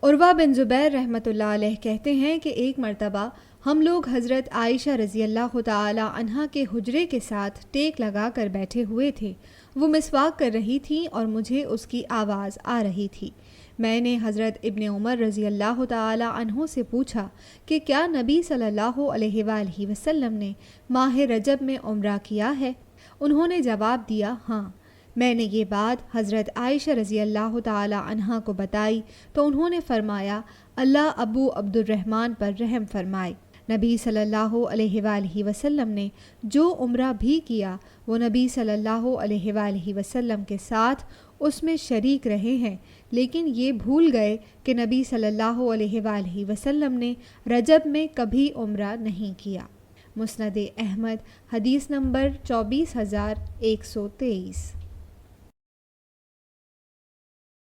उर्वा बिन ज़ुबैर रहमतुल्लाह अलैह कहते हैं कि एक मर्तबा हम लोग हज़रत आयशा रज़ी अल्लाह ताला अन्हा के हुजरे के साथ टेक लगा कर बैठे हुए थे। वो मिसवाक कर रही थी और मुझे उसकी आवाज़ आ रही थी। मैंने हज़रत इब्ने उमर रज़ी अल्लाह ताला अन्हो से पूछा कि क्या नबी सल्लल्लाहु अलैहि वसल्लम ने माह रजब में उम्रा किया है? उन्होंने जवाब दिया, हाँ। मैंने ये बात हज़रत आयशा रज़ी अल्लाह ताला अन्हा को बताई तो उन्होंने फ़रमाया, अल्लाह अबू अब्दुर्रहमान पर रहम फरमाए। नबी सल्लल्लाहु अलैहि वसल्लम ने जो उम्रा भी किया वो नबी सल्लल्लाहु अलैहि वसल्लम के साथ उसमें शरीक रहे हैं, लेकिन ये भूल गए कि नबी सल्लल्लाहु अलैहि वसल्लम ने रजब में कभी उम्रा नहीं किया। मुस्नद अहमद हदीस नंबर 24,123।